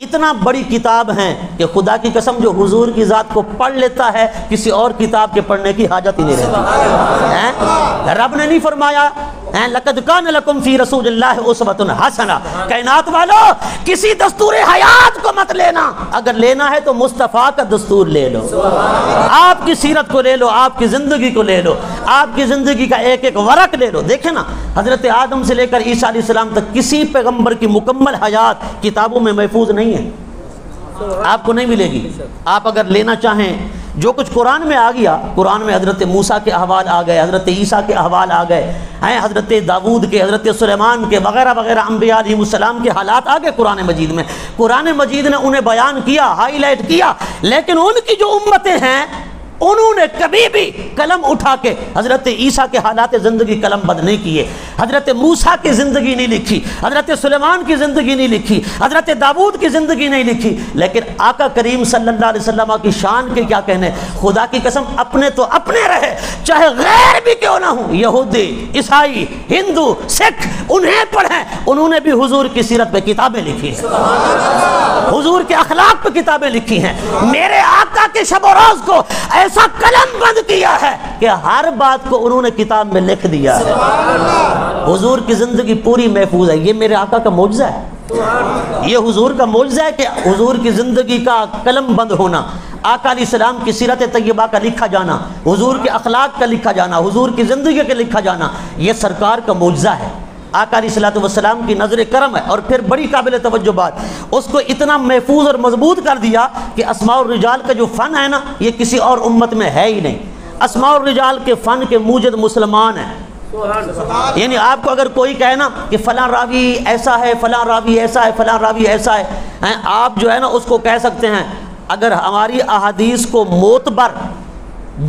اتنا بڑی کتاب ہیں کہ خدا کی قسم جو حضور کی ذات کو پڑھ لیتا ہے کسی اور کتاب کے پڑھنے کی حاجت ہی نہیں رہتی۔ رب نے نہیں فرمایا لقد کان لکم فی رسول اللہ اسوۃ حسنہ، کائنات والو کسی دستور حیات کو مت لینا، اگر لینا ہے تو مصطفیٰ کا دستور لے لو، آپ کی سیرت کو لے لو، آپ کی زندگی کو لے لو، آپ کی زندگی کا ایک ایک ورق لے لو۔ دیکھیں نا، حضرت آدم سے لے کر عیسیٰ علیہ السلام تک کسی پیغمبر کی مکمل حیات کتابوں میں محفوظ نہیں ہے، آپ کو نہیں ملے گی۔ آپ اگر لینا چاہیں جو کچھ قرآن میں آ گیا، قرآن میں حضرت موسیٰ کے احوال آ گئے، حضرت عیسیٰ کے احوال آ گئے ہیں، حضرت داؤد کے، حضرت سلیمان کے وغیرہ وغیرہ انبیاء علیہ السلام کے حالات آ گئے قرآن مجید میں۔ قرآن مجید نے انہیں بیان کیا، ہائی لائٹ کیا، لیکن ان کی جو امتیں ہیں انہوں نے کبھی بھی قلم اٹھا کے حضرت عیسیٰ کے حالات زندگی قلم بند نہیں کیے، حضرت موسیٰ کی زندگی نہیں لکھی، حضرت سلیمان کی زندگی نہیں لکھی، حضرت داؤد کی زندگی نہیں لکھی، لیکن آقا کریم صلی اللہ علیہ وسلم کی شان کے کیا کہنے، خدا کی قسم اپنے تو اپنے رہے، چاہے غیر بھی کیوں نہ ہوں، یہودی، عیسائی، ہندو، سکھ، انہیں پڑھیں، انہوں نے بھی حضور کی سیرت پہ کتابیں لکھی ہیں، حضور کے اخلاق پہ کتابیں لکھی ہیں۔ میرے آقا کے شب و روز کو ایسا قلم بند کیا ہے کہ ہر بات کو انہوں نے کتاب میں لکھ دیا ہے۔ حضور کی زندگی پوری محفوظ ہے، یہ میرے آقا کا معجزہ ہے، یہ حضور کا معجزہ ہے کہ حضور کی زندگی کا قلم بند ہونا، آقا علیہ السلام کی سیرت طیبہ کا لکھا جانا، حضور کے اخلاق کا لکھا جانا، حضور کی زندگی کا لکھا جانا، یہ سرکار کا معجزہ ہے۔ آقا علیہ السلام کی نظر کرم ہے، اور پھر بڑی قابل توجہ بات، اس کو اتنا محفوظ اور مضبوط کر دیا کہ اسماء الرجال کا جو فن ہے نا، یہ کسی اور امت میں ہے ہی نہیں۔ اسماء الرجال کے فن کے موجد مسلمان ہیں، یعنی آپ کو اگر کوئی کہے نا کہ فلاں راوی ایسا ہے، فلاں راوی ایسا ہے، فلاں راوی ایسا ہے، آپ جو ہے نا اس کو کہہ سکتے ہیں اگر ہماری احادیث کو معتبر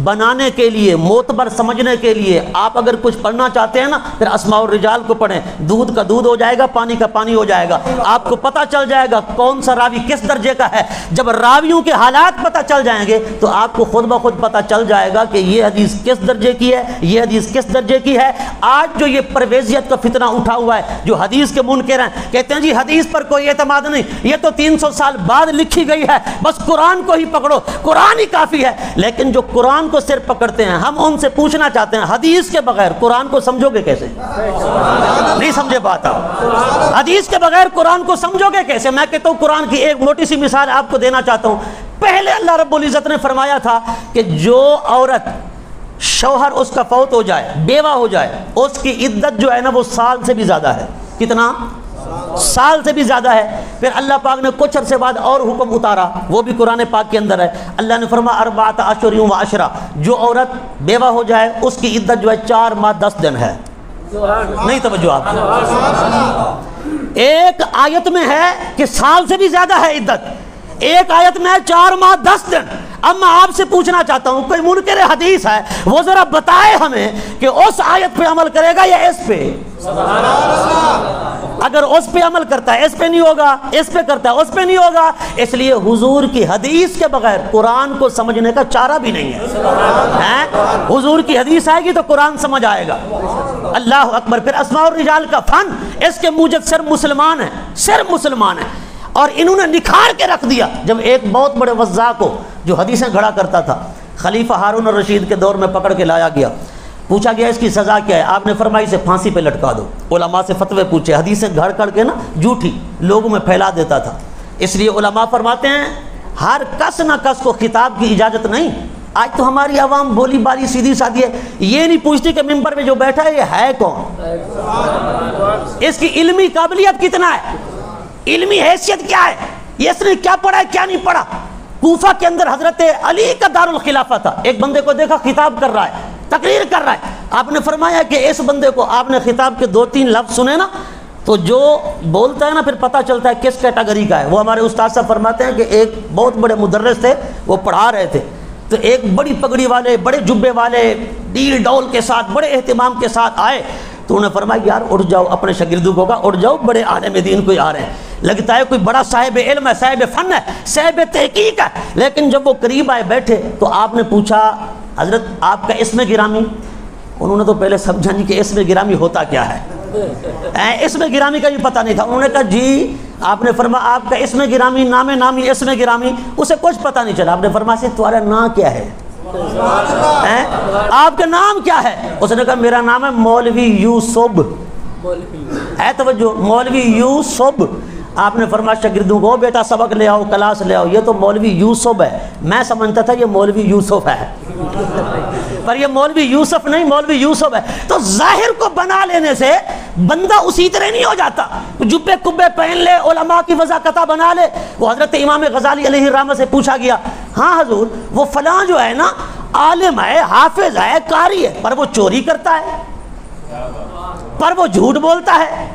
بنانے کے لیے، معتبر سمجھنے کے لیے آپ اگر کچھ پڑھنا چاہتے ہیں نا، پھر اسماء الرجال کو پڑھیں، دودھ کا دودھ ہو جائے گا، پانی کا پانی ہو جائے گا، آپ کو پتہ چل جائے گا کون سا راوی کس درجے کا ہے۔ جب راویوں کے حالات پتہ چل جائیں گے تو آپ کو خود بخود پتہ چل جائے گا کہ یہ حدیث کس درجے کی ہے، یہ حدیث کس درجے کی ہے۔ آج جو یہ پرویزیت کا فتنہ اٹھا ہوا ہے، جو حدیث کے منکر ہیں، کہتے ہیں جی حدیث پر کوئی اعتماد نہیں، یہ تو 300 سال بعد لکھی گئی ہے، بس قرآن کو ہی پکڑو، قرآن ہی کافی ہے۔ لیکن جو قرآن کو صرف پکڑتے ہیں، ہم ان سے پوچھنا چاہتے ہیں حدیث کے بغیر قرآن کو سمجھو گے کیسے؟ نہیں سمجھے بات آپ، حدیث کے بغیر قرآن کو سمجھو گے کیسے؟ میں کہتا ہوں قرآن کی ایک موٹی سی مثال آپ کو دینا چاہتا ہوں۔ پہلے اللہ رب العزت نے فرمایا تھا کہ جو عورت شوہر اس کا فوت ہو جائے، بیوہ ہو جائے، اس کی عدت جو ہے نا وہ سال سے بھی زیادہ ہے۔ کتنا؟ سال سے بھی زیادہ ہے۔ پھر اللہ پاک نے کچھ عرصے بعد اور حکم اتارا، وہ بھی قرآن پاک کے اندر ہے۔ اللہ نے فرمایا 4 اشہر و عشرہ، جو عورت بیوہ ہو جائے اس کی عدت جو ہے 4 ماہ 10 دن ہے۔ نہیں توجہ آپ، ایک آیت میں ہے کہ سال سے بھی زیادہ ہے عدت، ایک آیت میں ہے 4 ماہ 10 دن۔ اب میں آپ سے پوچھنا چاہتا ہوں، کوئی منکر حدیث ہے وہ ذرا بتائے ہمیں کہ اس آیت پہ عمل کرے گا یا اس پہ؟ اگر اس پہ عمل کرتا ہے اس پہ نہیں ہوگا، اس پہ کرتا ہے اس پہ نہیں ہوگا۔ اس لیے حضور کی حدیث کے بغیر قرآن کو سمجھنے کا چارہ بھی نہیں ہے۔ حضور کی حدیث آئے گی تو قرآن سمجھ آئے گا۔ اللہ اکبر۔ پھر اسماء الرجال کا فن، اس کے موجد صرف مسلمان ہیں، صرف مسلمان ہیں، اور انہوں نے نکھار کے رکھ دیا۔ جب ایک بہت بڑے وضاح کو جو حدیثیں گھڑا کرتا تھا، خلیفہ ہارون الرشید کے دور میں پکڑ کے لایا گیا، پوچھا گیا اس کی سزا کیا ہے؟ آپ نے فرمایا اسے پھانسی پہ لٹکا دو۔ علماء سے فتوے پوچھے، حدیثیں گھڑ کر کے نا جھوٹی لوگوں میں پھیلا دیتا تھا، اس لیے علماء فرماتے ہیں ہر کس نہ کس کو خطاب کی اجازت نہیں۔ آج تو ہماری عوام بولی بالی سیدھی سادھی ہے، یہ نہیں پوچھتی کہ ممبر پہ جو بیٹھا ہے یہ ہے کون، اس کی علمی قابلیت کتنا ہے، علمی حیثیت کیا ہے، یہ اس نے کیا پڑھا ہے کیا نہیں پڑھا۔ کوفہ کے اندر حضرت علی کا دارالخلافہ تھا، ایک بندے کو دیکھا خطاب کر رہا ہے، تقریر کر رہا ہے، آپ نے فرمایا کہ اس بندے کو آپ نے خطاب کے 2-3 لفظ سنے نا تو جو بولتا ہے نا پھر پتہ چلتا ہے کس کیٹیگری کا ہے۔ وہ ہمارے استاد صاحب فرماتے ہیں کہ ایک بہت بڑے مدرس تھے، وہ پڑھا رہے تھے، تو ایک بڑی پگڑی والے، بڑے جبے والے، ڈیل ڈول کے ساتھ، بڑے اہتمام کے ساتھ آئے، تو انہوں نے فرمایا یار اٹھ جاؤ، اپنے شاگردوں کو کہا اٹھ جاؤ، بڑے عالم دین کوئی آ رہے ہیں، لگتا ہے کوئی بڑا صاحب علم ہے، صاحب فن ہے، صاحب تحقیق ہے۔ لیکن جب وہ قریب آئے بیٹھے تو آپ نے پوچھا حضرت آپ کا اسم گرامی؟ انہوں نے تو پہلے سمجھا نہیں کہ اسم گرامی ہوتا کیا ہے، اسم گرامی کا بھی پتہ نہیں تھا. انہوں نے کہا جی آپ نے فرمایا آپ کا اسم گرامی نام نامی اسم گرامی اسے کچھ پتہ نہیں چلا. آپ نے فرمایا سے تمہارا نام کیا ہے؟ آپ کا نام کیا ہے؟ اس نے کہا میرا نام ہے مولوی یوسف. ہے توجہ، مولوی یوسف. آپ نے فرمایا شاگردوں کو بیٹا سبق لے آؤ، کلاس لے آؤ، یہ تو مولوی یوسف ہے. میں سمجھتا تھا یہ مولوی یوسف ہے، پر یہ مولوی یوسف نہیں، مولوی یوسف ہے. تو ظاہر کو بنا لینے سے بندہ اسی طرح نہیں ہو جاتا. جبے کبے پہن لے، علماء کی وضاقتہ بنا لے. وہ حضرت امام غزالی علیہ الرحمہ سے پوچھا گیا ہاں حضور وہ فلاں جو ہے نا عالم ہے، حافظ ہے، قاری ہے، پر وہ چوری کرتا ہے، پر وہ جھوٹ بولتا ہے.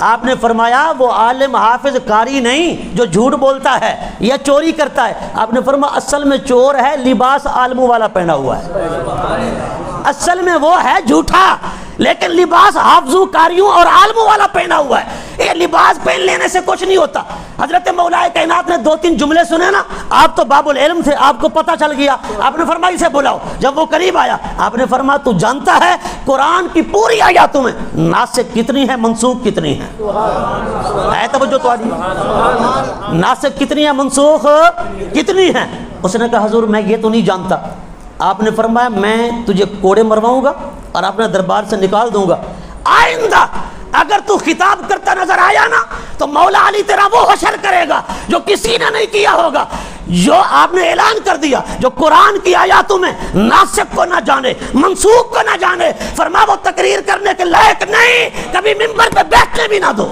آپ نے فرمایا وہ عالم حافظ قاری نہیں جو جھوٹ بولتا ہے یا چوری کرتا ہے. آپ نے فرمایا اصل میں چور ہے، لباس عالموں والا پہنا ہوا ہے. اصل میں وہ ہے جھوٹا، لیکن لباس حافظوں قاریوں اور عالموں والا پہنا ہوا ہے. یہ لباس پہن لینے سے کچھ نہیں ہوتا. حضرت مولا کائنات نے 2-3 جملے سنے نا، آپ تو باب العلم تھے، آپ کو پتہ چل گیا. آپ نے فرمایا اسے بلاؤ. جب وہ قریب آیا آپ نے فرمایا تو جانتا ہے قرآن کی پوری آیاتوں میں ناسخ کتنی ہے، منسوخ کتنی ہے؟ ہے توجہ تمہاری؟ ناسخ کتنی ہے، منسوخ کتنی ہے؟ اس نے کہا حضور میں یہ تو نہیں جانتا. آپ نے فرمایا میں تجھے کوڑے مرواؤں گا اور اپنے دربار سے نکال دوں گا. آئندہ اگر تو خطاب کرتا نظر آیا نا تو مولا علی تیرا وہ حشر کرے گا جو کسی نے نہیں کیا ہوگا. جو آپ نے اعلان کر دیا جو قرآن کی آیاتوں میں ناسخ کو نہ جانے، منسوخ کو نہ جانے، فرما وہ تقریر کرنے کے لائق نہیں، کبھی منبر پہ بیٹھنے بھی نہ دو.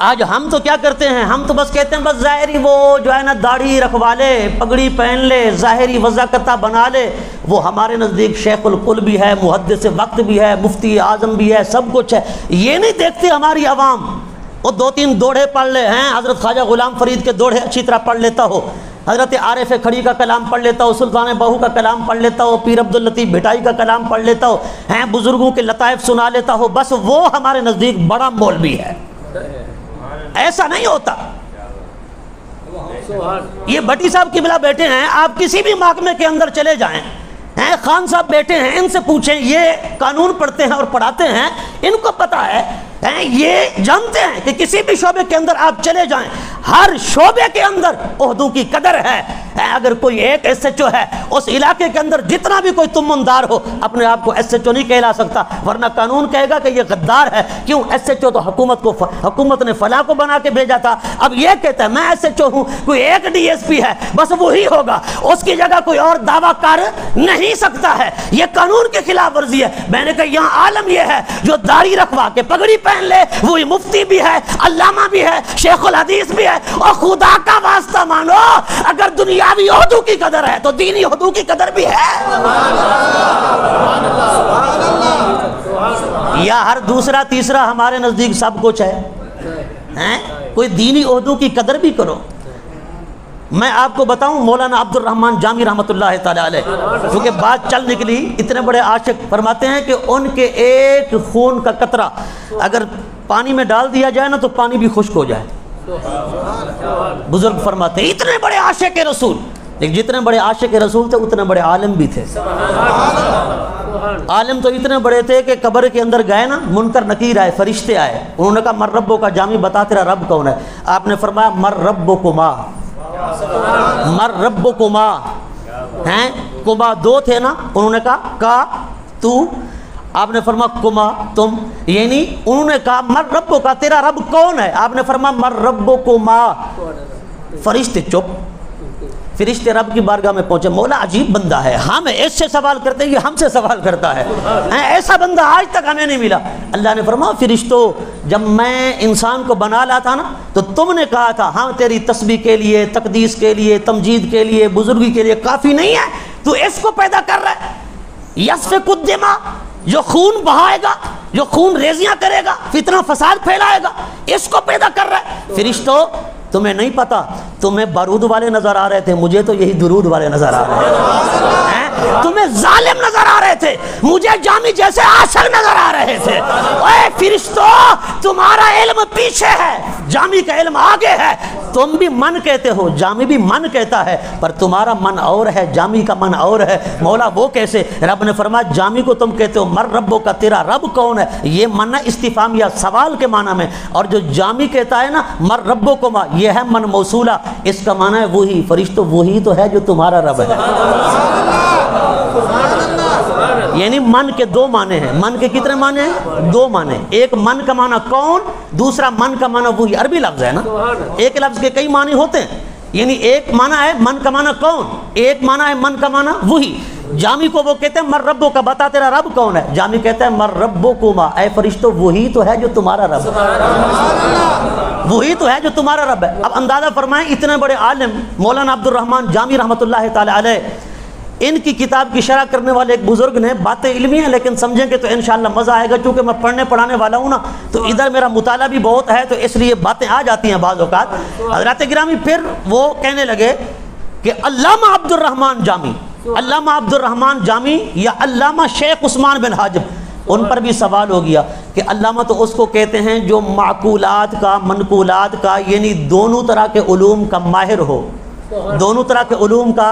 آج ہم تو کیا کرتے ہیں، ہم تو بس کہتے ہیں بس ظاہری وہ جو ہے نا داڑھی رکھوا لے، پگڑی پہن لے، ظاہری وضاقتہ بنا لے، وہ ہمارے نزدیک شیخ القل بھی ہے، محدث وقت بھی ہے، مفتی اعظم بھی ہے، سب کچھ ہے. یہ نہیں دیکھتی ہماری عوام. وہ 2-3 دوڑے پڑھ لے ہیں، حضرت خواجہ غلام فرید کے دوڑے اچھی طرح پڑھ لیتا ہو، حضرت عارف کھڑی کا کلام پڑھ لیتا ہو، سلطان بہو کا کلام پڑھ لیتا ہو، پیر عبداللطیف بھٹائی کا کلام پڑھ لیتا ہو، ہیں بزرگوں کے لطائف سنا لیتا ہو، بس وہ ہمارے نزدیک بڑا مولوی ہے. ایسا نہیں ہوتا. یہ بھٹی صاحب قبلہ بیٹھے ہیں، آپ کسی بھی محکمے کے اندر چلے جائیں، ہیں خان صاحب بیٹھے ہیں، ان سے پوچھیں یہ قانون پڑھتے ہیں اور پڑھاتے ہیں، ان کو پتہ ہے، یہ جانتے ہیں کہ کسی بھی شعبے کے اندر آپ چلے جائیں ہر شعبے کے اندر عہدوں کی قدر ہے. اگر کوئی ایک ایس ایچ او ہے اس علاقے کے اندر جتنا بھی کوئی تمندار ہو اپنے آپ کو ایس ایچ او نہیں کہلا سکتا، ورنہ قانون کہے گا کہ یہ غدار ہے. کیوں؟ ایس ایچ او تو حکومت نے فلاں کو بنا کے بھیجا تھا، اب یہ کہتا ہے میں ایس ایچ او ہوں، کوئی ایک ڈی ایس پی ہے بس وہی ہوگا، اس کی جگہ کوئی اور دعویٰ کر نہیں سکتا ہے. یہ قانون کے خلاف ورزی ہے. میں نے کہا یہاں عالم یہ ہے جو داڑھی رکھوا کے پگڑی پہن لے وہی مفتی بھی ہے، علامہ بھی ہے، شیخ الحدیث بھی ہے. اور خدا کا واسطہ مانو اگر دنیاوی عہدوں کی قدر ہے تو دینی عہدوں کی قدر بھی ہے. یا ہر دوسرا تیسرا ہمارے نزدیک سب کچھ ہے. کوئی دینی عہدوں کی قدر بھی کرو. میں آپ کو بتاؤں مولانا عبد الرحمن جامی رحمۃ اللہ تعالی علیہ، کیونکہ بات چل نکلی، اتنے بڑے عاشق، فرماتے ہیں کہ ان کے ایک خون کا قطرہ اگر پانی میں ڈال دیا جائے نا تو پانی بھی خشک ہو جائے. بزرگ فرماتے ہیں اتنے بڑے عاشق رسول، لیکن جتنے بڑے عاشق رسول تھے اتنے بڑے عالم بھی تھے. عالم تو اتنے بڑے تھے کہ قبر کے اندر گئے نا، منکر نکیر آئے، فرشتے آئے، انہوں نے کہا مر ربو کا جامی بتا تیرا رب کون ہے؟ آپ نے فرمایا مر ربکما، مر ربکما. ہیں کما 2 تھے نا، انہوں نے کہا کا تو، آپ نے فرمایا کما تم، یعنی انہوں نے کہا مر ربو کا تیرا رب کون ہے؟ آپ نے فرمایا مر ربکما. فرشتے چپ، فرشتے رب کی بارگاہ میں پہنچے، مولا عجیب بندہ ہے، ہم اس سے سوال کرتے ہیں یہ ہم سے سوال کرتا ہے، ایسا بندہ آج تک ہمیں نہیں ملا. اللہ نے فرمایا فرشتوں جب میں انسان کو بنا لا تھا نا تو تم نے کہا تھا ہاں تیری تسبیح کے لیے، تقدیس کے لیے، تمجید کے لیے، بزرگی کے لیے کافی نہیں ہے، تو اس کو پیدا کر رہا ہے. یسفک الدماء، جو خون بہائے گا، جو خون ریزیاں کرے گا، فتنہ فساد پھیلائے گا، اس کو پیدا کر رہا ہے. فرشتوں تمہیں نہیں پتا، تمہیں بارود والے نظر آ رہے تھے، مجھے تو یہی درود والے نظر آ رہے ہیں. تمہیں ظالم نظر آ رہے تھے، مجھے جامی جیسے عاشق نظر آ رہے تھے۔ اے فرشتوں، تمہارا علم پیچھے ہے، جامی کا علم آگے ہے۔ تم بھی من کہتے ہو، جامی بھی من کہتا ہے، پر تمہارا من اور ہے، جامی کا من اور ہے۔ مولا وہ کیسے؟ رب نے فرمایا جامی کو تم کہتے ہو مر ربو کا، تیرا رب کون ہے؟ یہ من استفہام یا سوال کے معنی میں، اور جو جامی کہتا ہے نا مر ربو کو ما، یہ ہے من موصولہ، اس کا معنی ہے وہی۔ فرشتوں وہی تو ہے جو تمہارا رب ہے۔ یعنی من کے دو معنی ہیں۔ من کے کتنے معنی ہیں؟ دو معنی۔ ایک من کا معنی کون، دوسرا من کا معنی وہی۔ عربی لفظ ہے نا، ایک لفظ کے کئی معنی ہوتے ہیں۔ یعنی ایک معنی ہے من کا معنی کون، ایک معنی ہے من کا معنی وہی۔ جامی کو وہ کہتے ہیں مر ربو کا، بتا تیرا رب کون ہے؟ جامی کہتا ہے مر ربو کما، اے فرشتوں وہی تو ہے جو تمہارا رب ہے، وہی تو ہے جو تمہارا رب ہے۔ اب اندازہ فرمائیں اتنے بڑے عالم مولانا عبد الرحمن جامی رحمۃ اللہ تعالی علیہ، ان کی کتاب کی شرح کرنے والے ایک بزرگ نے، باتیں علمی ہیں لیکن سمجھیں گے تو انشاءاللہ مزہ آئے گا، چونکہ میں پڑھنے پڑھانے والا ہوں نا، تو ادھر میرا مطالعہ بھی بہت ہے، تو اس لیے باتیں آ جاتی ہیں بعض اوقات۔ حضرات گرامی پھر وہ کہنے لگے کہ علامہ عبد الرحمن جامی، علامہ عبد الرحمن جامی یا علامہ شیخ عثمان بن حاجب، ان پر بھی سوال ہو گیا کہ علامہ تو اس کو کہتے ہیں جو معقولات کا منقولات کا یعنی دونوں طرح کے علوم کا ماہر ہو، دونوں طرح کے علوم کا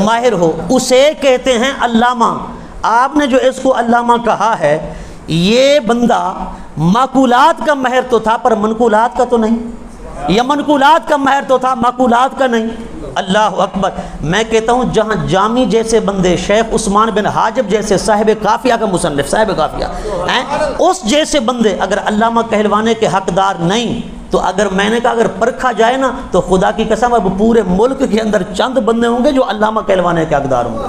ماہر ہو، اسے کہتے ہیں علامہ۔ آپ نے جو اس کو علامہ کہا ہے، یہ بندہ معقولات کا ماہر تو تھا پر منقولات کا تو نہیں، یا منقولات کا ماہر تو تھا معقولات کا نہیں۔ اللہ اکبر۔ میں کہتا ہوں جہاں جامی جیسے بندے، شیخ عثمان بن حاجب جیسے صاحب قافیہ کا مصنف، صاحب قافیہ اس جیسے بندے اگر علامہ کہلوانے کے حقدار نہیں، تو اگر میں نے کہا اگر پرکھا جائے نا تو خدا کی قسم اب پورے ملک کے اندر چند بندے ہوں گے جو علامہ کہلوانے کے حقدار ہوں گے،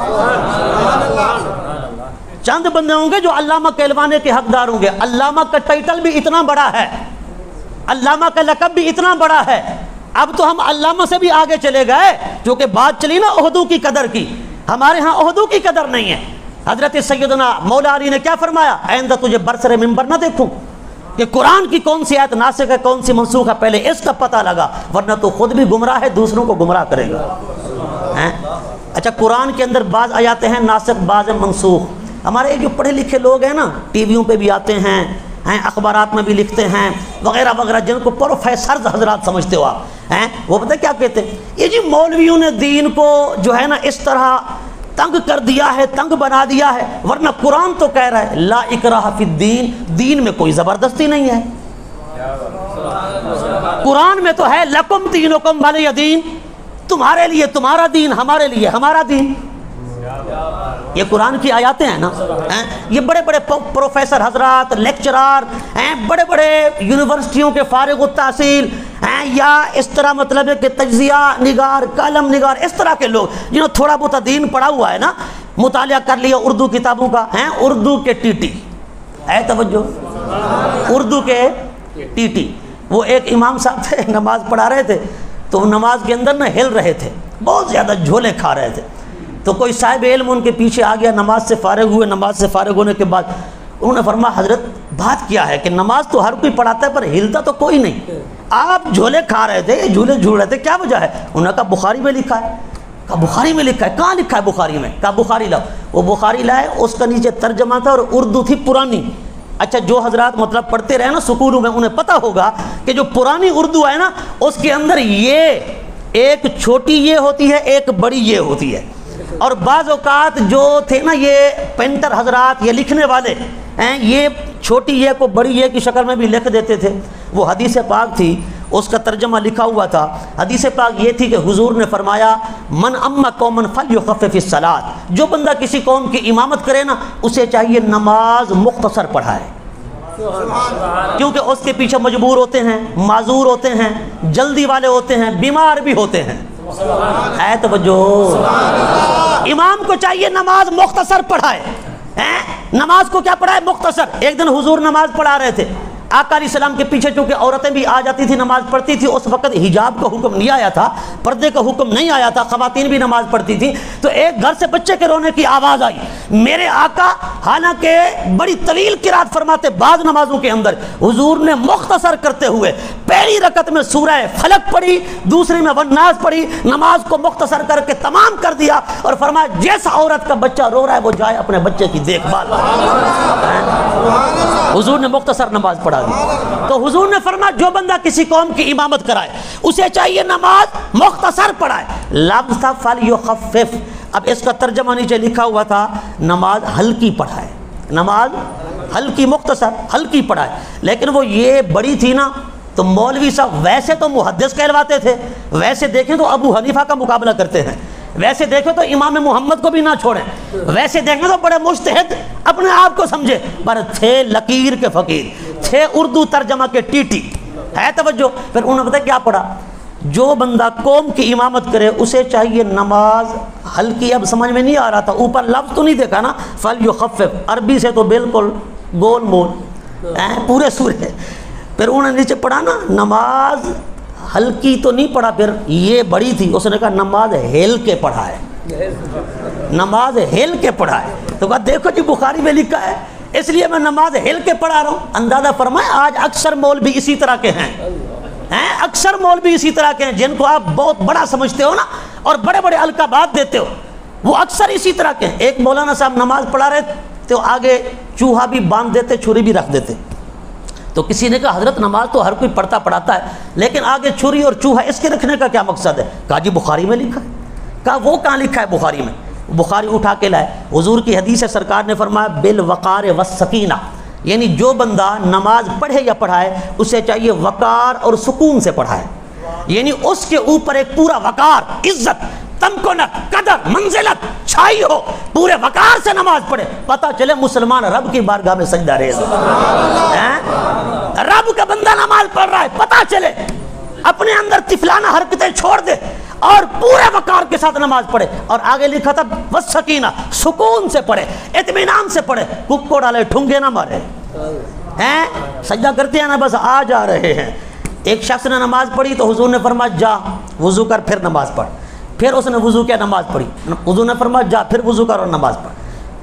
چند بندے ہوں گے جو علامہ کہلوانے کے حقدار ہوں گے۔ علامہ کا ٹائٹل بھی اتنا بڑا ہے، علامہ کا لقب بھی اتنا بڑا ہے۔ اب تو ہم علامہ سے بھی آگے چلے گئے، کیونکہ بات چلی نا عہدوں کی قدر کی، ہمارے ہاں عہدوں کی قدر نہیں ہے۔ حضرت سیدنا مولا علی نے کیا فرمایا؟ آئندہ تجھے برسر ممبر نہ دیکھوں کہ قرآن کی کون سی آیت ناسخ ہے کون سی منسوخ ہے، پہلے اس کا پتہ لگا، ورنہ تو خود بھی گمراہ ہے، دوسروں کو گمراہ کرے گا۔ اچھا، قرآن کے اندر بعض آیات ہیں ناسخ، بعض منسوخ۔ ہمارے جو پڑھے لکھے لوگ ہیں نا، ٹی ویوں پہ بھی آتے ہیں، اخبارات میں بھی لکھتے ہیں وغیرہ وغیرہ، جن کو پروفیسرز حضرات سمجھتے ہو آپ، وہ پتہ کیا کہتے ہیں؟ یہ جی مولویوں نے دین کو جو ہے نا اس طرح تنگ کر دیا ہے، تنگ بنا دیا ہے، ورنہ قرآن تو کہہ رہا ہے لا اکراہ فی الدین، دین میں کوئی زبردستی نہیں ہے۔ قرآن میں تو ہے لکم دینکم ولی دین، تمہارے لیے تمہارا دین، ہمارے لیے ہمارا دین۔ یہ قرآن کی آیاتیں ہیں نا۔ یہ بڑے بڑے پروفیسر حضرات، لیکچرار، بڑے بڑے یونیورسٹیوں کے فارغ التحصیل، یا اس طرح مطلب ہے کہ تجزیہ نگار، کالم نگار، اس طرح کے لوگ جنہوں تھوڑا بہت دین پڑھا ہوا ہے نا، مطالعہ کر لیا اردو کتابوں کا، اردو کے ٹی ٹی ہے، توجہ، اردو کے ٹی ٹی۔ وہ ایک امام صاحب تھے، نماز پڑھا رہے تھے، تو نماز کے اندر نہ ہل رہے تھے، بہت زیادہ جھولے کھا رہے تھے، تو کوئی صاحب علم ان کے پیچھے آ گیا، نماز سے فارغ ہوئے، نماز سے فارغ ہونے کے بعد انہوں نے فرمایا حضرت بات کیا ہے کہ نماز تو ہر کوئی پڑھاتا ہے پر ہلتا تو کوئی نہیں، آپ جھولے کھا رہے تھے، جھولے جھول رہے تھے، کیا وجہ ہے؟ انہوں نے کہا بخاری میں لکھا ہے۔ کہا بخاری میں لکھا ہے؟ کہاں لکھا ہے بخاری میں؟ کہا بخاری لاؤ۔ وہ بخاری لائے، اس کا نیچے ترجمہ تھا اور اردو تھی پرانی۔ اچھا، جو حضرات مطلب پڑھتے رہے نا سکولوں میں، انہیں پتہ ہوگا کہ جو پرانی اردو ہے نا، اس کے اندر یہ ایک چھوٹی یہ ہوتی ہے، ایک بڑی یہ ہوتی ہے، اور بعض اوقات جو تھے نا یہ پینٹر حضرات، یہ لکھنے والے یہ چھوٹی یہ کو بڑی یہ کی شکل میں بھی لکھ دیتے تھے۔ وہ حدیث پاک تھی، اس کا ترجمہ لکھا ہوا تھا۔ حدیث پاک یہ تھی کہ حضور نے فرمایا من اما قوما فلیخفف الصلاۃ، جو بندہ کسی قوم کی امامت کرے نا، اسے چاہیے نماز مختصر پڑھائے، کیونکہ اس کے پیچھے مجبور ہوتے ہیں، معذور ہوتے ہیں، جلدی والے ہوتے ہیں، بیمار بھی ہوتے ہیں۔ ہے توجہ، امام کو چاہیے نماز مختصر پڑھائے۔ نماز کو کیا پڑھائے؟ مختصر۔ ایک دن حضور نماز پڑھا رہے تھے، آقا علیہ السلام کے پیچھے چونکہ عورتیں بھی آ جاتی تھی نماز پڑھتی تھی، اس وقت حجاب کا حکم نہیں آیا تھا، پردے کا حکم نہیں آیا تھا، خواتین بھی نماز پڑھتی تھی، تو ایک گھر سے بچے کے رونے کی آواز آئی، میرے آقا حالانکہ بڑی طویل قرات فرماتے بعض نمازوں کے اندر، حضور نے مختصر کرتے ہوئے پہلی رکعت میں سورہ فلق پڑھی، دوسری میں والناس پڑھی، نماز کو مختصر کر کے تمام کر دیا اور فرمایا جس عورت کا بچہ رو رہا ہے وہ جائے اپنے بچے کی دیکھ بھال۔ حضور نے مختصر نماز پڑھا دی۔ تو حضور نے فرمایا جو بندہ کسی قوم کی امامت کرائے اسے چاہیے نماز مختصر پڑھائے۔ لفظ تھا فَلْيُخَفِّفْ، اب اس کا ترجمہ نیچے لکھا ہوا تھا نماز ہلکی پڑھائے، نماز ہلکی مختصر ہلکی پڑھائے، لیکن وہ یہ بڑی تھی نا تو مولوی صاحب ویسے تو محدث کہلواتے تھے، ویسے دیکھیں تو ابو حنیفہ کا مقابلہ کرتے ہیں، ویسے دیکھیں تو امام محمد کو بھی نہ چھوڑیں، ویسے دیکھیں تو بڑے مجتہد اپنے آپ کو سمجھے، پر تھے لکیر کے فقیر، تھے اردو ترجمہ کے ٹیٹی، ہے توجہ۔ پھر انہوں نے بتایا کیا پڑھا، جو بندہ قوم کی امامت کرے اسے چاہیے نماز ہلکی۔ اب سمجھ میں نہیں آ رہا تھا، اوپر لفظ تو نہیں دیکھا نا فَلْيُخَفِّفْ، عربی سے تو بالکل گول مول پورے سورے۔ پھر انہوں نے نیچے پڑھا نا نماز ہلکی تو نہیں پڑھا، پھر یہ بڑی تھی، اس نے کہا نماز ہل کے پڑھا ہے، نماز ہل کے پڑھا ہے۔ تو کہا دیکھو جی بخاری میں لکھا ہے، اس لیے میں نماز ہل کے پڑھا رہا ہوں۔ اندازہ فرمائیں آج اکثر مولوی اسی طرح کے ہیں، اکثر مولوی اسی طرح کے ہیں جن کو آپ بہت بڑا سمجھتے ہو نا اور بڑے بڑے القابات دیتے ہو، وہ اکثر اسی طرح کے ہیں۔ ایک مولانا صاحب نماز پڑھا رہے تو آگے چوہا بھی باندھ دیتے، چھری بھی رکھ دیتے، تو کسی نے کہا حضرت نماز تو ہر کوئی پڑھتا پڑھاتا ہے لیکن آگے چھری اور چوہا اس کے رکھنے کا کیا مقصد ہے؟ کہا جی بخاری میں لکھا ہے۔ کہا وہ کہاں لکھا ہے بخاری میں؟ بخاری اٹھا کے لائے، حضور کی حدیث ہے، سرکار نے فرمایا بالوقار والسکینہ، یعنی جو بندہ نماز پڑھے یا پڑھائے اسے چاہیے وقار اور سکون سے پڑھائے، یعنی اس کے اوپر ایک پورا وقار، عزت، تمکنت، قدر، منزلت چھائی ہو، پورے وقار سے نماز پڑھے، پتہ چلے مسلمان رب کی بارگاہ میں سجدہ ریز ہے، رب کا بندہ نماز پڑھ رہا ہے، پتہ چلے اپنے اندر طفلانہ حرکتیں چھوڑ دے اور پورے وقار کے ساتھ نماز پڑھے۔ اور آگے لکھا تھا والسکینہ، سکون سے پڑھے، اطمینان سے پڑھے، ککو ڈالے ٹھنگے نہ مارے، سجدہ کرتے ہیں نا بس آ جا رہے ہیں۔ ایک شخص نے نماز پڑھی تو حضور نے فرمایا جا وضو کر پھر نماز پڑھ، پھر اس نے وضو کیا نماز پڑھی، حضور نے فرمایا جا پھر وضو کر اور نماز پڑھ،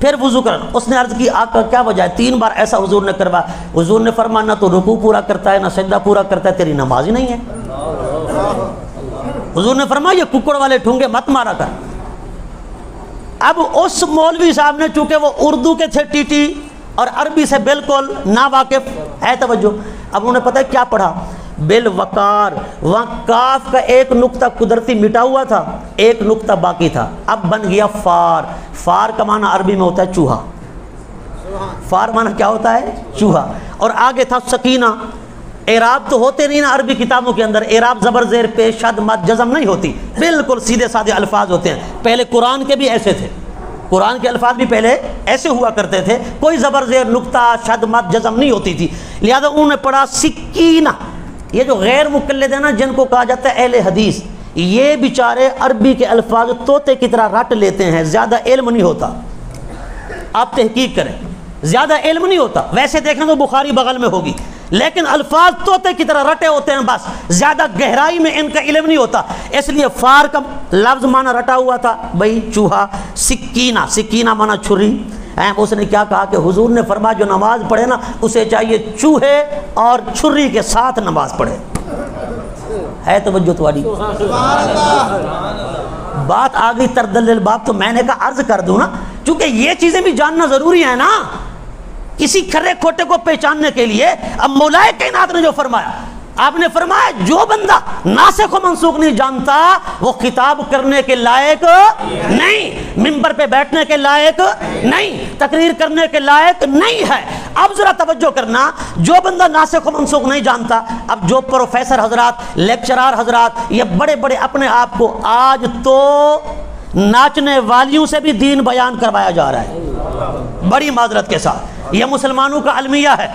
پھر وضو کر۔ اس نے عرض کی آقا کیا وجہ ہے؟ 3 بار ایسا حضور نے کروایا۔ حضور نے فرمایا نہ تو رکوع پورا کرتا ہے نہ سجدہ پورا کرتا ہے، تیری نماز ہی نہیں ہے۔ حضور نے فرمایا یہ ککڑ والے ٹھونگے مت مارا کر۔ اب اس مولوی صاحب نے چونکہ وہ اردو کے تھے ٹیٹی اور عربی سے بالکل ناواقف ہے توجہ، اب انہوں نے پتہ کیا پڑھا بالوقار، وہاں کاف کا ایک نقطہ قدرتی مٹا ہوا تھا، ایک نقطہ باقی تھا، اب بن گیا فار۔ فار کا معنی عربی میں ہوتا ہے چوہا، فار معنی کیا ہوتا ہے؟ چوہا۔ اور آگے تھا سکینہ۔ اعراب تو ہوتے نہیں نا عربی کتابوں کے اندر، اعراب زبر زیر پیش شد مد جزم نہیں ہوتی، بالکل سیدھے سادھے الفاظ ہوتے ہیں۔ پہلے قرآن کے بھی ایسے تھے، قرآن کے الفاظ بھی پہلے ایسے ہوا کرتے تھے، کوئی زبر زیر نقطہ شد مد جزم نہیں ہوتی تھی، لہذا انہوں نے پڑھا سکینہ۔ یہ جو غیر مقلد ہیں نا جن کو کہا جاتا ہے اہل حدیث، یہ بیچارے عربی کے الفاظ طوطے کی طرح رٹ لیتے ہیں، زیادہ علم نہیں ہوتا، آپ تحقیق کریں، زیادہ علم نہیں ہوتا۔ ویسے دیکھیں تو بخاری بغل میں ہوگی لیکن الفاظ طوطے کی طرح رٹے ہوتے ہیں، بس زیادہ گہرائی میں ان کا علم نہیں ہوتا، اس لیے فار کا لفظ معنی رٹا ہوا تھا بھائی چوہا، سکینہ، سکینہ معنی چھری۔ اس نے کیا کہا کہ حضور نے فرمایا جو نماز پڑھے نا اسے چاہیے چوہے اور چھری کے ساتھ نماز پڑھے۔ ہے توجہ تمہاری؟ بات آ گئی تردل الباب، تو میں نے کہا عرض کر دوں نا، چونکہ یہ چیزیں بھی جاننا ضروری ہے نا کسی کھرے کھوٹے کو پہچاننے کے لیے۔ اب مولائے کائنات نے جو فرمایا، آپ نے فرمایا جو بندہ ناسخ و منسوخ نہیں جانتا وہ خطاب کرنے کے لائق نہیں، منبر پہ بیٹھنے کے لائق نہیں، تقریر کرنے کے لائق نہیں ہے۔ اب ذرا توجہ کرنا، جو بندہ ناسخ و منسوخ نہیں جانتا، اب جو پروفیسر حضرات، لیکچرار حضرات، یہ بڑے بڑے اپنے آپ کو آج تو ناچنے والیوں سے بھی دین بیان کروایا جا رہا ہے، بڑی معذرت کے ساتھ، یہ مسلمانوں کا المیہ ہے،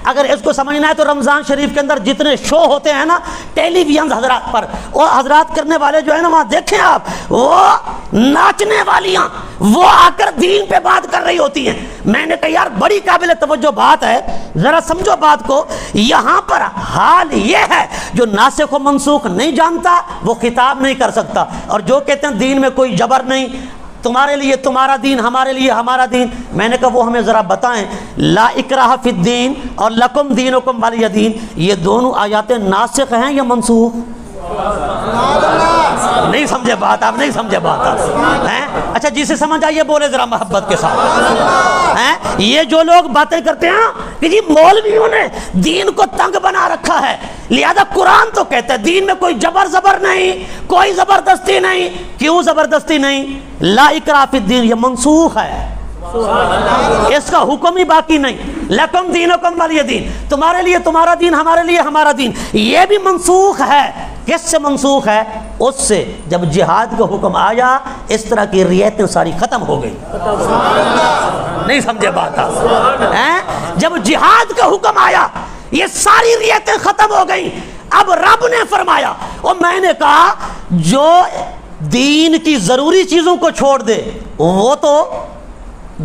اگر اس کو سمجھنا ہے تو رمضان شریف کے اندر جتنے شو ہوتے ہیں نا ٹیلی ویژن حضرات پر، وہ حضرات کرنے والے جو ہے نا وہاں دیکھیں آپ، وہ ناچنے والیاں وہ آ کر دین پہ بات کر رہی ہوتی ہیں۔ میں نے کہا یار بڑی قابل توجہ بات ہے، ذرا سمجھو بات کو۔ یہاں پر حال یہ ہے جو ناسخ و منسوخ نہیں جانتا وہ خطاب نہیں کر سکتا، اور جو کہتے ہیں دین میں کوئی جبر نہیں، تمہارے لیے تمہارا دین، ہمارے لیے ہمارا دین، میں نے کہا وہ ہمیں ذرا بتائیں لا اکراہ فی الدین اور لکم دینکم ولی دین، یہ دونوں آیاتیں ناسخ ہیں یا منسوخ؟ نہیں سمجھے بات آپ، نہیں سمجھے بات آپ ہیں؟ اچھا جسے سمجھ آئیے بولے ذرا محبت کے ساتھ ہیں؟ یہ جو لوگ باتیں کرتے ہیں کہ جی مولویوں نے دین کو تنگ بنا رکھا ہے، لہذا قرآن تو کہتا ہے دین میں کوئی جبر زبر نہیں، کوئی زبردستی نہیں۔ کیوں زبردستی نہیں؟ لا اکراہ فی الدین یہ منسوخ ہے، اس کا حکم ہی باقی نہیں۔ لکم دینکم ولی دین، تمہارے لیے تمہارا دین، ہمارے لیے ہمارا دین، یہ بھی منسوخ ہے۔ کس سے منسوخ ہے؟ اس سے جب جہاد کا حکم آیا اس طرح کی رعایتیں ساری ختم ہو گئی۔ نہیں سمجھے بات آپ؟ جب جہاد کا حکم آیا یہ ساری رعایتیں ختم ہو گئی۔ اب رب نے فرمایا، اور میں نے کہا جو دین کی ضروری چیزوں کو چھوڑ دے وہ تو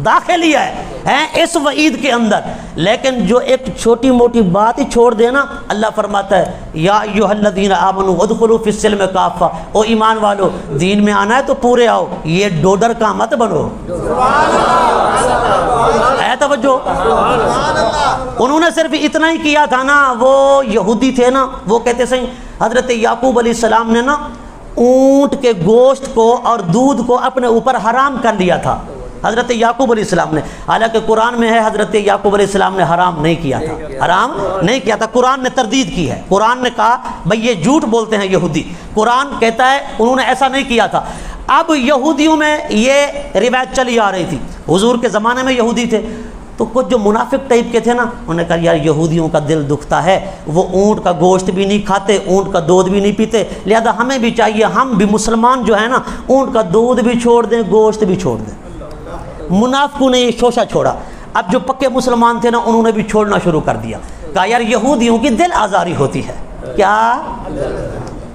داخل ہی ہے اس وعید کے اندر، لیکن جو ایک چھوٹی موٹی بات ہی چھوڑ دے نا، اللہ فرماتا ہے یا ایھا الذین آمنوا ادخلوا فی السلم کافہ، او ایمان والو دین میں آنا ہے تو پورے آؤ، یہ ڈوڈر کا مت بنو۔ ہے توجہ؟ انہوں نے صرف اتنا ہی کیا تھا نا، وہ یہودی تھے نا، وہ کہتے ہیں حضرت یعقوب علیہ السلام نے نا اونٹ کے گوشت کو اور دودھ کو اپنے اوپر حرام کر لیا تھا، حضرت یعقوب علیہ السلام نے، حالانکہ قرآن میں ہے حضرت یعقوب علیہ السلام نے حرام نہیں کیا تھا، حرام نہیں کیا تھا، قرآن نے تردید کی ہے، قرآن نے کہا بھئی یہ جھوٹ بولتے ہیں یہودی، قرآن کہتا ہے انہوں نے ایسا نہیں کیا تھا۔ اب یہودیوں میں یہ روایت چلی آ رہی تھی، حضور کے زمانے میں یہودی تھے تو کچھ جو منافق ٹائپ کے تھے نا، انہوں نے کہا یار یہودیوں کا دل دکھتا ہے، وہ اونٹ کا گوشت بھی نہیں کھاتے، اونٹ کا دودھ بھی نہیں پیتے، لہذا ہمیں بھی چاہیے ہم بھی مسلمان جو ہے نا اونٹ کا دودھ بھی چھوڑ دیں، گوشت بھی چھوڑ دیں۔ منافقوں نے یہ شوشہ چھوڑا، اب جو پکے مسلمان تھے نا انہوں نے بھی چھوڑنا شروع کر دیا، کہا یار یہودیوں کی دل آزاری ہوتی ہے۔ کیا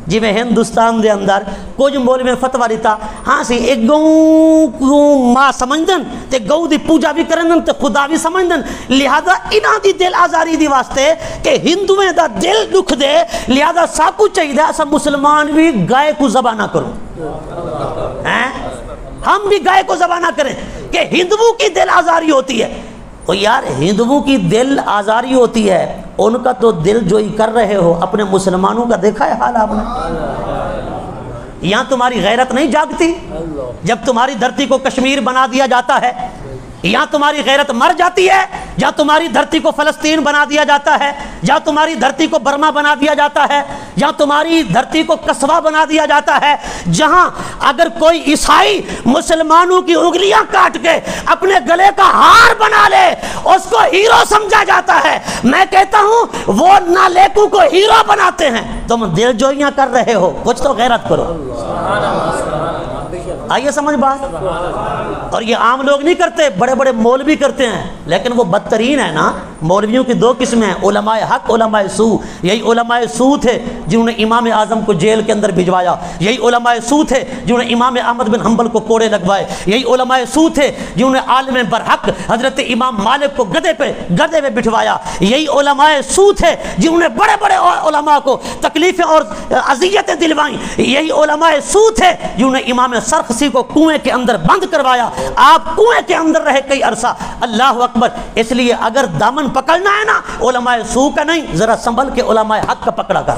جی میں ہندوستان دے اندر کچھ مولوی میں فتویٰ دیتا، ہاں سی ایک گوں کو ماں سمجھ دن تے گو دی پوجا بھی کرن دن تے خدا بھی سمجھ دن، لہذا انہاں دی دل آزاری دی واسطے کہ ہندویں دا دل دکھ دے، لہذا ساکو چاہیے ایسا مسلمان بھی گائے کو ذبح نہ کروں، ہم بھی گائے کو ذبح نہ کریں کہ ہندوؤں کی دل آزاری ہوتی ہے۔ اور یار ہندوؤں کی دل آزاری ہوتی ہے، ان کا تو دل جوئی کر رہے ہو، اپنے مسلمانوں کا دیکھا ہے حال آپ نے؟ یہاں تمہاری غیرت نہیں جاگتی جب تمہاری دھرتی کو کشمیر بنا دیا جاتا ہے؟ یہاں تمہاری غیرت مر جاتی ہے جہاں تمہاری دھرتی کو فلسطین بنا دیا جاتا ہے، جہاں تمہاری دھرتی کو برما بنا دیا جاتا ہے، جہاں تمہاری دھرتی کو قصبہ بنا دیا جاتا ہے، جہاں اگر کوئی عیسائی مسلمانوں کی انگلیاں کاٹ کے اپنے گلے کا ہار بنا لے اس کو ہیرو سمجھا جاتا ہے۔ میں کہتا ہوں وہ نالیکوں کو ہیرو بناتے ہیں، تم دل جوئیاں کر رہے ہو، کچھ تو غیرت کرو۔ آئیے سمجھ بات؟ اور یہ عام لوگ نہیں کرتے، بڑے بڑے مولوی کرتے ہیں، لیکن وہ بدترین ہے نا۔ مولویوں کی دو قسمیں ہیں، علماء حق، علماء سو۔ یہی علماء سو تھے جنہوں نے امام اعظم کو جیل کے اندر بھجوایا، یہی علماء سو تھے جنہوں نے امام احمد بن حنبل کو کوڑے لگوائے، یہی علماء سو تھے جنہوں نے عالم برحق حضرت امام مالک کو گدے پہ بٹھوایا، یہی علماء سو تھے جنہوں نے بڑے بڑے علماء کو تکلیفیں اور اذیتیں دلوائیں، یہی علماء سو تھے جنہوں نے امام سرخسی کو کنویں کے اندر بند کروایا، آپ کنویں کے اندر رہے کئی عرصہ۔ اللہ اکبر۔ اس لیے اگر دامن پکڑنا ہے نا علماء سو کا نہیں، ذرا سنبھل کے علماء حق کا پکڑا کر،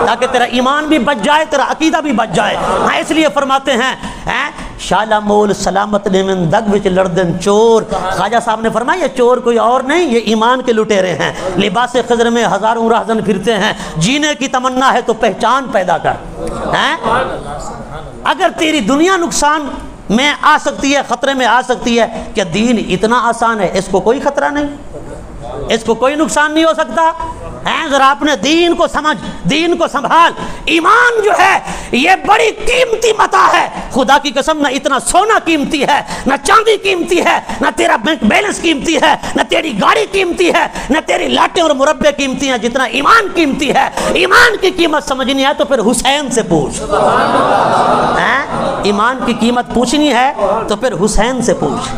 تاکہ تیرا ایمان بھی بچ جائے، تیرا عقیدہ بھی بچ جائے۔ ہاں اس لیے فرماتے ہیں شالا مول سلامت نے من دگ وچ لڑدن چور۔ خواجہ صاحب نے فرمایا یہ چور کوئی اور نہیں، یہ ایمان کے لٹیرے ہیں، لباس خضر میں ہزاروں راہزن پھرتے ہیں، جینے کی تمنا ہے تو پہچان پیدا کر۔ اگر تیری دنیا نقصان میں آ سکتی ہے، خطرے میں آ سکتی ہے، کہ دین اتنا آسان ہے، اس کو کوئی خطرہ نہیں، اس کو کوئی نقصان نہیں ہو سکتا۔ ذرا اپنے دین کو سمجھ، دین کو سنبھال۔ ایمان جو ہے یہ بڑی قیمتی متاع ہے، خدا کی قسم نہ اتنا سونا قیمتی ہے، نہ چاندی قیمتی ہے، نہ تیرا بینک بیلنس قیمتی ہے، نہ تیری گاڑی قیمتی ہے، نہ تیری لاٹیں اور مربے قیمتی ہیں، جتنا ایمان قیمتی ہے۔ ایمان کی قیمت سمجھنی ہے تو پھر حسین سے پوچھ، ایمان کی قیمت پوچھنی ہے تو پھر حسین سے پوچھ۔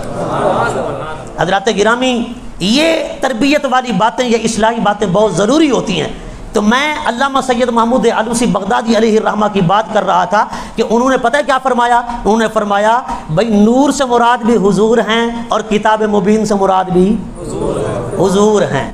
حضرات گرامی، یہ تربیت والی باتیں، یہ اصلاحی باتیں بہت ضروری ہوتی ہیں۔ تو میں علامہ سید محمود علوسی بغدادی علیہ الرحمہ کی بات کر رہا تھا کہ انہوں نے پتہ ہے کیا فرمایا؟ انہوں نے فرمایا بھائی نور سے مراد بھی حضور ہیں اور کتاب مبین سے مراد بھی حضور ہیں۔